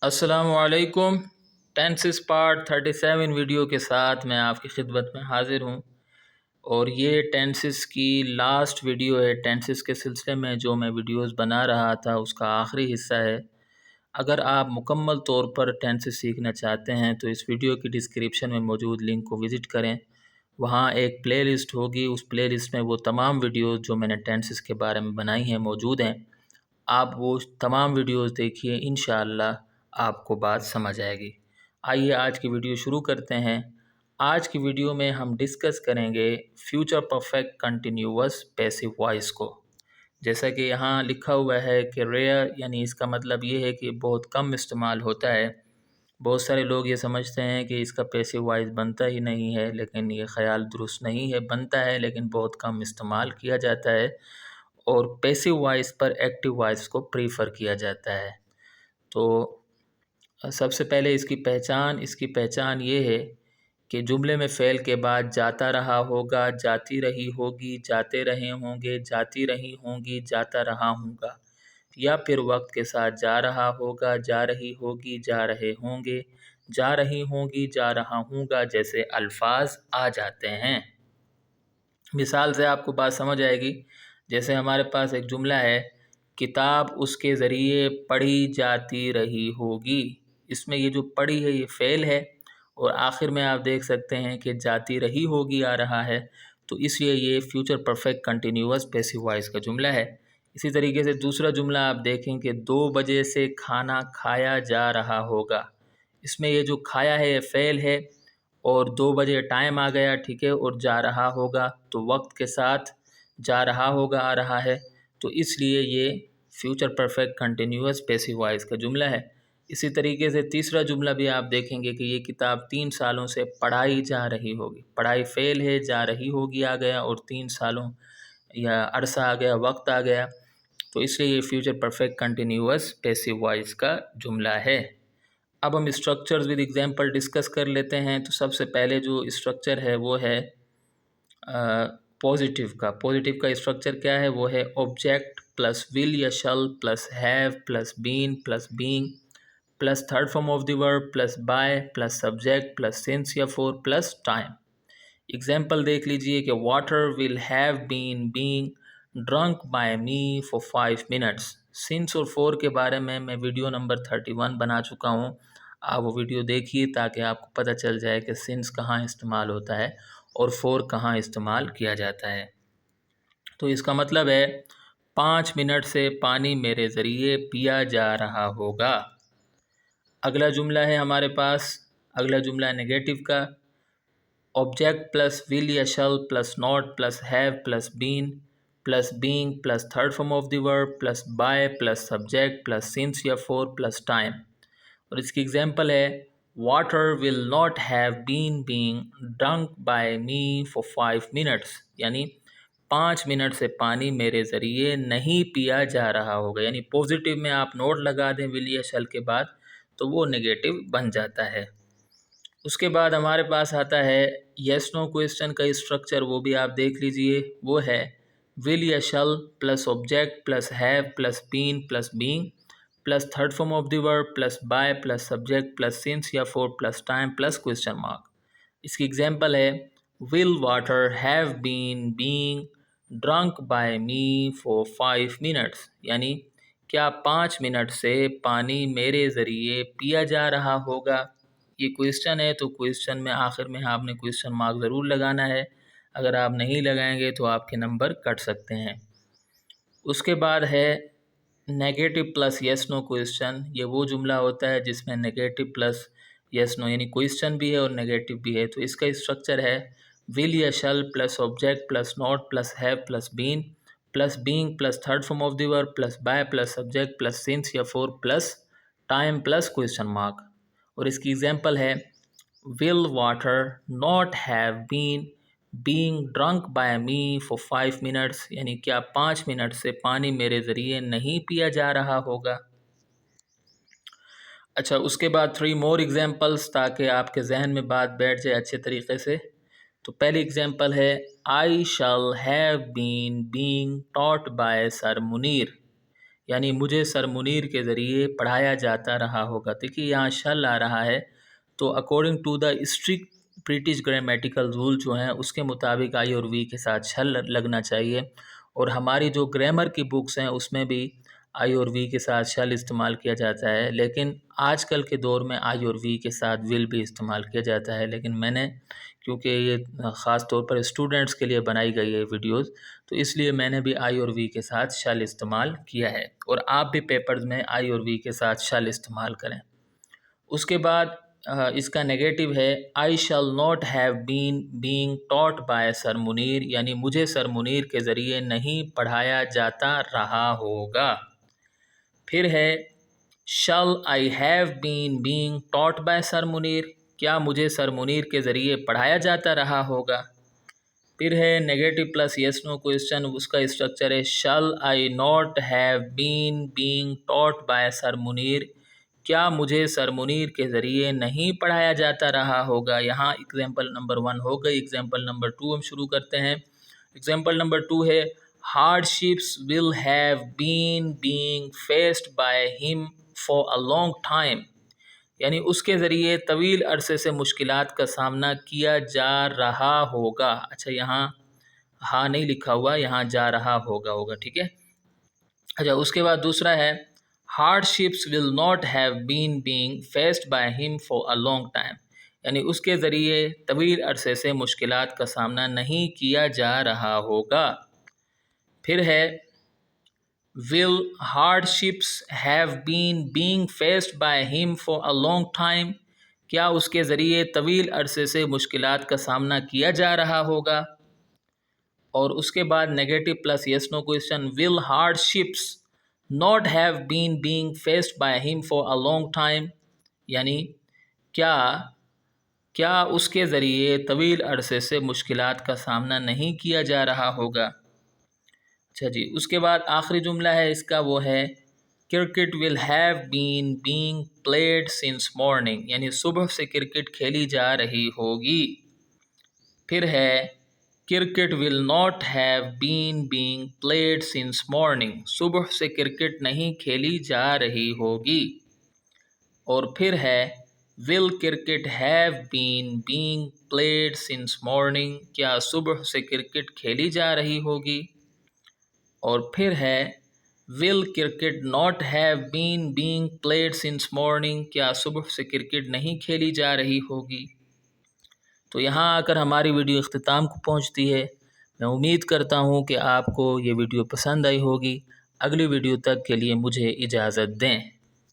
السلام علیکم۔ Tenses part 37 video کے ساتھ میں آپ کی خدمت میں حاضر ہوں، اور یہ ٹینسز کی لاسٹ ویڈیو ہے۔ ٹینسز کے سلسلے میں جو میں ویڈیوز بنا رہا تھا اس کا آخری حصہ ہے۔ اگر آپ مکمل طور پر ٹینسز سیکھنا چاہتے ہیں تو اس ویڈیو کی ڈسکرپشن میں موجود لنک کو وزٹ کریں، وہاں ایک پلے لسٹ ہوگی، اس پلے لسٹ میں وہ تمام ویڈیوز جو میں نے ٹینسز کے بارے میں بنائی ہیں موجود ہیں۔ آپ وہ تمام ویڈیوز دیکھیے، انشاءاللہ آپ کو بات سمجھ آئے گی۔ آئیے آج کی ویڈیو شروع کرتے ہیں۔ آج کی ویڈیو میں ہم ڈسکس کریں گے future perfect continuous passive voice کو۔ جیسا کہ یہاں لکھا ہوا ہے کہ ریئر، یعنی اس کا مطلب یہ ہے کہ بہت کم استعمال ہوتا ہے۔ بہت سارے لوگ یہ سمجھتے ہیں کہ اس کا پیسیو وائس بنتا ہی نہیں ہے، لیکن یہ خیال درست نہیں ہے، بنتا ہے لیکن بہت کم استعمال کیا جاتا ہے، اور پیسیو وائس پر ایکٹیو وائس کو پریفر کیا جاتا ہے۔ تو سب سے پہلے اس کی پہچان یہ ہے کہ جملے میں فعل کے بعد جاتا رہا ہوگا، جاتی رہی ہوگی، جاتے رہے ہوں گے، جاتی رہی ہوں گی، جاتا رہا ہوں گا، یا پھر وقت کے ساتھ جا رہا ہوگا، جا رہی ہوگی، جا رہے ہوں گے، جا رہی ہوں گی، جا رہا ہوں گا جیسے الفاظ آ جاتے ہیں۔ مثال سے آپ کو بات سمجھ آئے گی۔ جیسے ہمارے پاس ایک جملہ ہے، کتاب اس کے ذریعے پڑھی جاتی رہی ہوگی۔ اس میں یہ جو پڑھی ہے یہ فعل ہے، اور آخر میں آپ دیکھ سکتے ہیں کہ جاتی رہی ہوگی آ رہا ہے، تو اس لیے یہ future perfect continuous passive voice کا جملہ ہے۔ اسی طریقے سے دوسرا جملہ آپ دیکھیں کہ 2 بجے سے کھانا کھایا جا رہا ہوگا۔ اس میں یہ جو کھایا ہے یہ فعل ہے، اور 2 بجے ٹائم آ گیا، ٹھیک ہے، اور جا رہا ہوگا تو وقت کے ساتھ جا رہا ہوگا آ رہا ہے، تو اس لیے یہ future perfect continuous passive voice کا جملہ ہے۔ اسی طریقے سے تیسرا جملہ بھی آپ دیکھیں گے کہ یہ کتاب 3 سالوں سے پڑھائی جا رہی ہوگی۔ پڑھائی فعل ہے، جا رہی ہوگی آ گیا، اور 3 سالوں یا عرصہ آ گیا، وقت آ گیا، تو اس لیے یہ future perfect continuous passive voice کا جملہ ہے۔ اب ہم اسٹرکچرز ود ایگزامپل ڈسکس کر لیتے ہیں۔ تو سب سے پہلے جو اسٹرکچر ہے وہ ہے پوزیٹیو کا۔ پوزیٹیو کا اسٹرکچر کیا ہے؟ وہ ہے آبجیکٹ پلس ول یا shall plus have plus been plus being plus third form of the verb plus by plus subject plus since یا فور پلس ٹائم۔ ایگزامپل دیکھ لیجئے کہ water will have been being drunk by me for 5 minutes. Since اور four کے بارے میں video number 31 بنا چکا ہوں، آپ وہ ویڈیو دیکھیے تاکہ آپ کو پتہ چل جائے کہ سنس کہاں استعمال ہوتا ہے اور فور کہاں استعمال کیا جاتا ہے۔ تو اس کا مطلب ہے 5 منٹ سے پانی میرے ذریعے پیا جا رہا ہوگا۔ اگلا جملہ ہے ہمارے پاس، اگلا جملہ ہے نیگیٹو کا۔ آبجیکٹ پلس ول یا shall plus not plus have plus been plus being plus third form of the verb plus by plus subject plus since یا فور پلس ٹائم۔ اور اس کی ایگزامپل ہے water will not have been being drunk by me for 5 minutes, یعنی 5 minute سے پانی میرے ذریعے نہیں پیا جا رہا ہوگا۔ یعنی پوزیٹیو میں آپ نوٹ لگا دیں ول یا شل کے بعد تو وہ نیگیٹو بن جاتا ہے۔ اس کے بعد ہمارے پاس آتا ہے یس نو کویسچن کا اسٹرکچر، وہ بھی آپ دیکھ لیجئے۔ وہ ہے ول یا shall plus object plus have plus been plus being plus third form of the verb plus by plus subject plus since یا for plus time plus question mark. اس کی ایگزامپل ہے will water have been being drunk by me for 5 minutes, یعنی کیا 5 minute سے پانی میرے ذریعے پیا جا رہا ہوگا۔ یہ کویسچن ہے تو کویسچن میں آخر میں آپ نے کویسچن مارک ضرور لگانا ہے، اگر آپ نہیں لگائیں گے تو آپ کے نمبر کٹ سکتے ہیں۔ اس کے بعد ہے negative plus yes no question. یہ وہ جملہ ہوتا ہے جس میں نیگیٹو پلس یس نو یعنی کویسچن بھی ہے اور نیگیٹو بھی ہے۔ تو اس کا اسٹرکچر ہے ول یا shall plus object plus not plus have plus been plus being plus third form of the verb plus by plus subject plus since یا for plus time plus question mark. اور اس کی example ہے will water not have been being drunk by me for 5 minutes, یعنی کیا 5 minute سے پانی میرے ذریعے نہیں پیا جا رہا ہوگا۔ اچھا، اس کے بعد 3 مور ایگزامپلس تاکہ آپ کے ذہن میں بات بیٹھ جائے اچھے طریقے سے۔ تو پہلی ایگزامپل ہے آئی شال have been being taught by سر منیر، یعنی مجھے سر منیر کے ذریعے پڑھایا جاتا رہا ہوگا۔ دیکھیے یہاں شل آ رہا ہے، تو according to the strict British grammatical rule جو ہیں اس کے مطابق آئی اور وی کے ساتھ شل لگنا چاہیے، اور ہماری جو گرامر کی بکس ہیں اس میں بھی آئی اور وی کے ساتھ شل استعمال کیا جاتا ہے، لیکن آج کل کے دور میں آئی اور وی کے ساتھ ول بھی استعمال کیا جاتا ہے، لیکن میں نے کیونکہ یہ خاص طور پر اسٹوڈنٹس کے لیے بنائی گئی ہے ویڈیوز، تو اس لیے میں نے بھی آئی اور وی کے ساتھ شل استعمال کیا ہے، اور آپ بھی پیپرز میں آئی اور وی کے ساتھ شل استعمال کریں۔ اس کے بعد اس کا نیگیٹو ہے آئی شل not have been being taught by سر منیر، یعنی مجھے سر منیر کے ذریعے نہیں پڑھایا جاتا رہا ہوگا۔ پھر ہے شل I have been being taught by سر منیر، کیا مجھے سر منیر کے ذریعے پڑھایا جاتا رہا ہوگا۔ پھر ہے negative plus yes no question, اس کا اسٹرکچر ہے شل I not have been being taught by سر منیر، کیا مجھے سر منیر کے ذریعے نہیں پڑھایا جاتا رہا ہوگا۔ یہاں ایگزامپل نمبر 1 ہو گئی، ایگزامپل نمبر 2 ہم شروع کرتے ہیں۔ ایگزامپل نمبر 2 ہے hardships will have been being faced by him for a long time، یعنی اس کے ذریعے طویل عرصے سے مشکلات کا سامنا کیا جا رہا ہوگا۔ اچھا یہاں ہاں نہیں لکھا ہوا، یہاں جا رہا ہوگا، ٹھیک ہے۔ اچھا اس کے بعد دوسرا ہے hardships will not have been being faced by him for a long time، یعنی اس کے ذریعے طویل عرصے سے مشکلات کا سامنا نہیں کیا جا رہا ہوگا۔ پھر ہے will hardships have been being faced by him for a long time، کیا اس کے ذریعے طویل عرصے سے مشکلات کا سامنا کیا جا رہا ہوگا۔ اور اس کے بعد negative plus yes no question will hardships not have been being faced by him for a long time، یعنی کیا اس کے ذریعے طویل عرصے سے مشکلات کا سامنا نہیں کیا جا رہا ہوگا۔ اچھا جی اس کے بعد آخری جملہ ہے اس کا، وہ ہے cricket will have been being played since morning, یعنی صبح سے کرکٹ کھیلی جا رہی ہوگی۔ پھر ہے cricket will not have been being played since morning, صبح سے کرکٹ نہیں کھیلی جا رہی ہوگی۔ اور پھر ہے will cricket have been being played since morning, کیا صبح سے کرکٹ کھیلی جا رہی ہوگی۔ اور پھر ہے will cricket not have been being played since morning, کیا صبح سے کرکٹ نہیں کھیلی جا رہی ہوگی۔ تو یہاں آ کر ہماری ویڈیو اختتام کو پہنچتی ہے۔ میں امید کرتا ہوں کہ آپ کو یہ ویڈیو پسند آئی ہوگی۔ اگلی ویڈیو تک کے لیے مجھے اجازت دیں۔